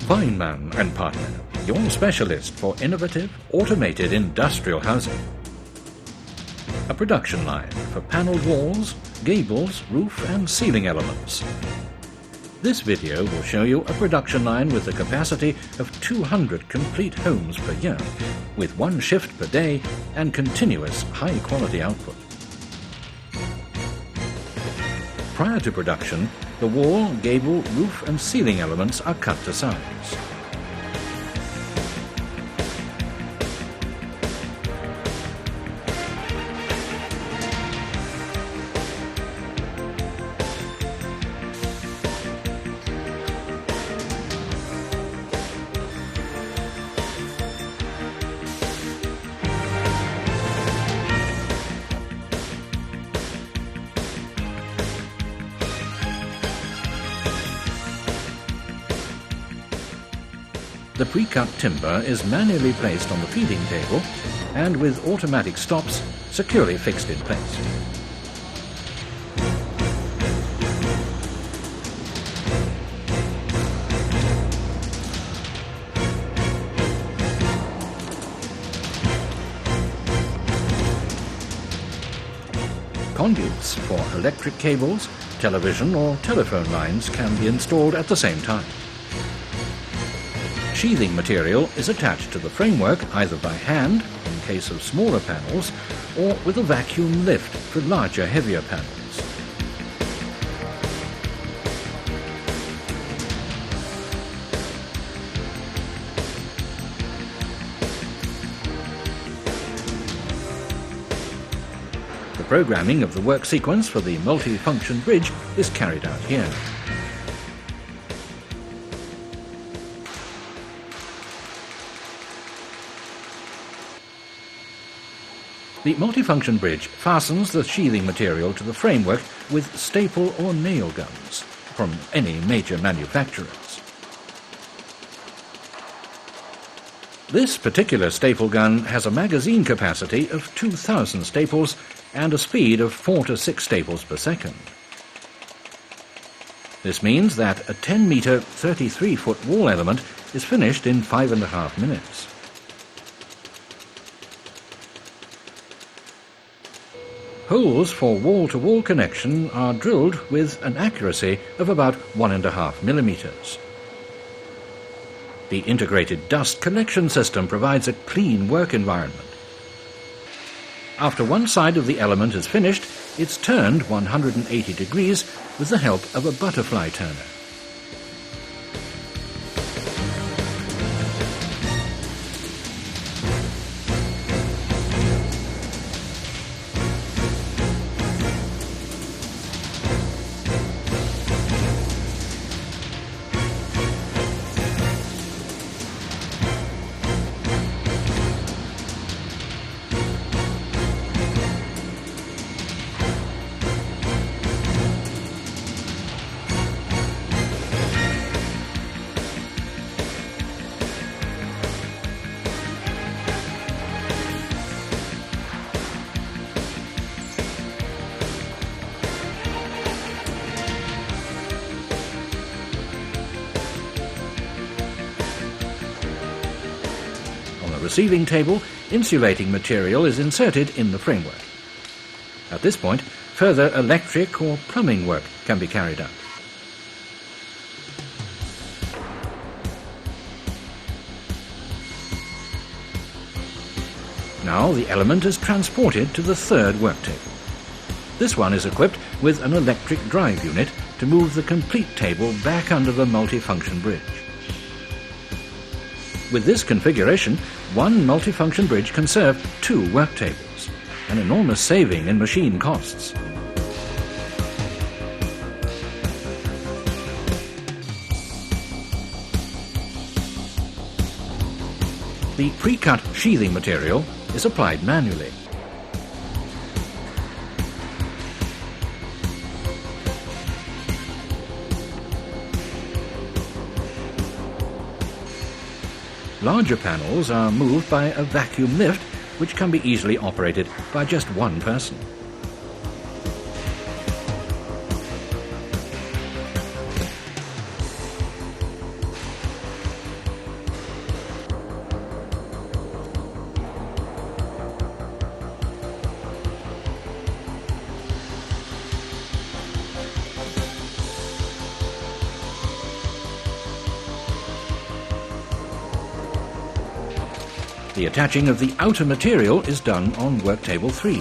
Weinmann & Partner, your specialist for innovative, automated industrial housing. A production line for panelled walls, gables, roof and ceiling elements. This video will show you a production line with a capacity of 200 complete homes per year, with one shift per day and continuous high-quality output. Prior to production, the wall, gable, roof and ceiling elements are cut to size. The pre-cut timber is manually placed on the feeding table and with automatic stops securely fixed in place. Conduits for electric cables, television or telephone lines can be installed at the same time. Sheathing material is attached to the framework either by hand, in case of smaller panels, or with a vacuum lift for larger, heavier panels. The programming of the work sequence for the multi-function bridge is carried out here. The multifunction bridge fastens the sheathing material to the framework with staple or nail guns from any major manufacturers. This particular staple gun has a magazine capacity of 2,000 staples and a speed of 4 to 6 staples per second. This means that a 10-meter, 33-foot wall element is finished in 5.5 minutes. Holes for wall-to-wall connection are drilled with an accuracy of about 1.5 millimeters. The integrated dust collection system provides a clean work environment. After one side of the element is finished, it's turned 180 degrees with the help of a butterfly turner. Receiving table, insulating material is inserted in the framework. At this point, further electric or plumbing work can be carried out. Now the element is transported to the third work table. This one is equipped with an electric drive unit to move the complete table back under the multifunction bridge. With this configuration, one multifunction bridge can serve 2 work tables, an enormous saving in machine costs. The pre-cut sheathing material is applied manually. Larger panels are moved by a vacuum lift, which can be easily operated by just one person. The attaching of the outer material is done on worktable 3.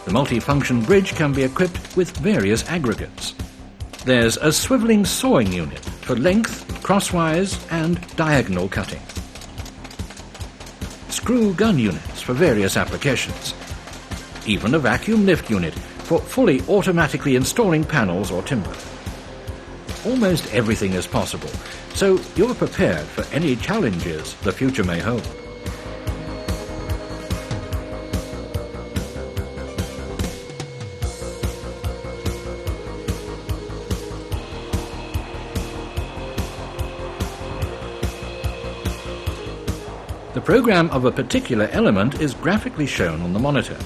The multi-function bridge can be equipped with various aggregates. There's a swivelling sawing unit for length, crosswise and diagonal cutting. Screw gun units for various applications. Even a vacuum lift unit for fully automatically installing panels or timber. Almost everything is possible, so you're prepared for any challenges the future may hold. The program of a particular element is graphically shown on the monitor.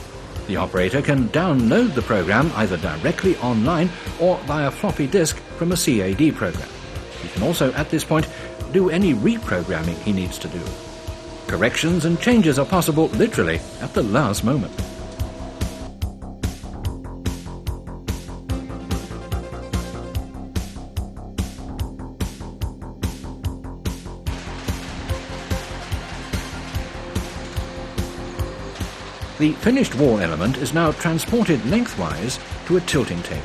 The operator can download the program either directly online or via floppy disk from a CAD program. He can also, at this point, do any reprogramming he needs to do. Corrections and changes are possible literally at the last moment. The finished wall element is now transported lengthwise to a tilting table.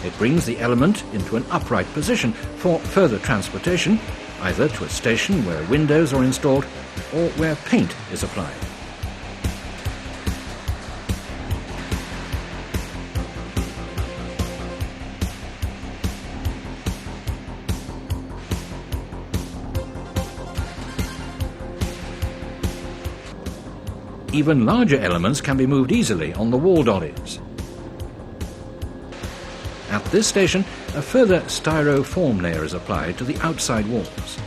It brings the element into an upright position for further transportation, either to a station where windows are installed or where paint is applied. Even larger elements can be moved easily on the wall dollies. At this station, a further styrofoam layer is applied to the outside walls.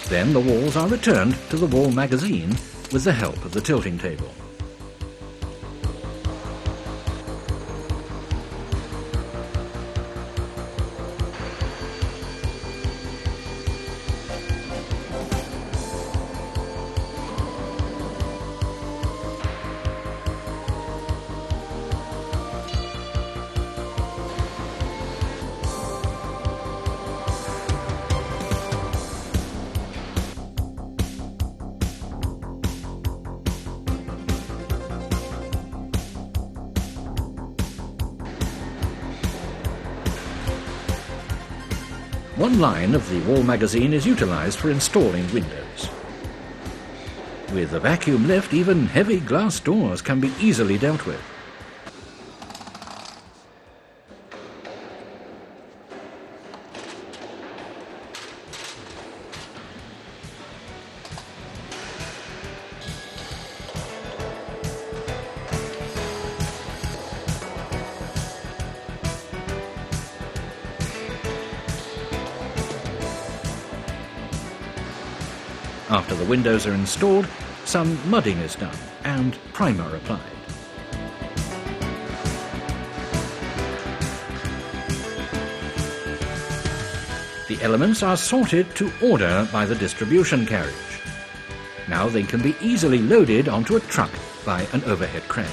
Then the walls are returned to the wall magazine with the help of the tilting table. One line of the wall magazine is utilized for installing windows. With a vacuum lift, even heavy glass doors can be easily dealt with. After the windows are installed, some mudding is done and primer applied. The elements are sorted to order by the distribution carriage. Now they can be easily loaded onto a truck by an overhead crane.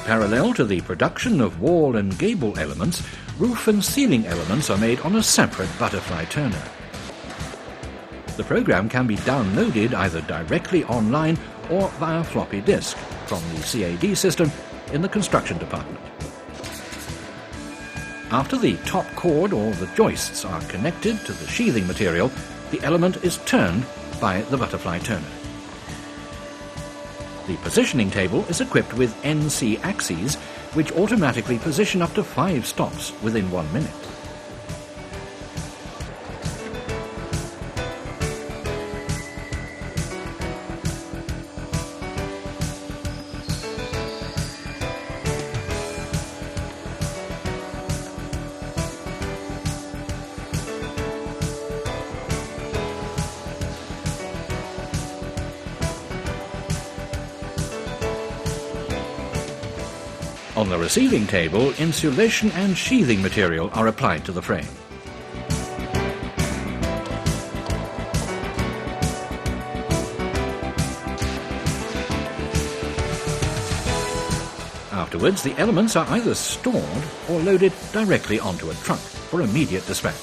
Parallel to the production of wall and gable elements, roof and ceiling elements are made on a separate butterfly turner. The program can be downloaded either directly online or via floppy disk from the CAD system in the construction department. After the top chord or the joists are connected to the sheathing material, the element is turned by the butterfly turner. The positioning table is equipped with NC axes, which automatically position up to 5 stops within 1 minute. On the receiving table, insulation and sheathing material are applied to the frame. Afterwards, the elements are either stored or loaded directly onto a truck for immediate dispatch.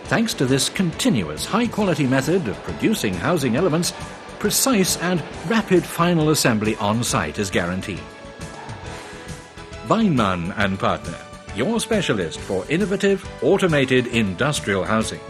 Thanks to this continuous high-quality method of producing housing elements, precise and rapid final assembly on-site is guaranteed. Weinmann & Partner, your specialist for innovative, automated industrial housing.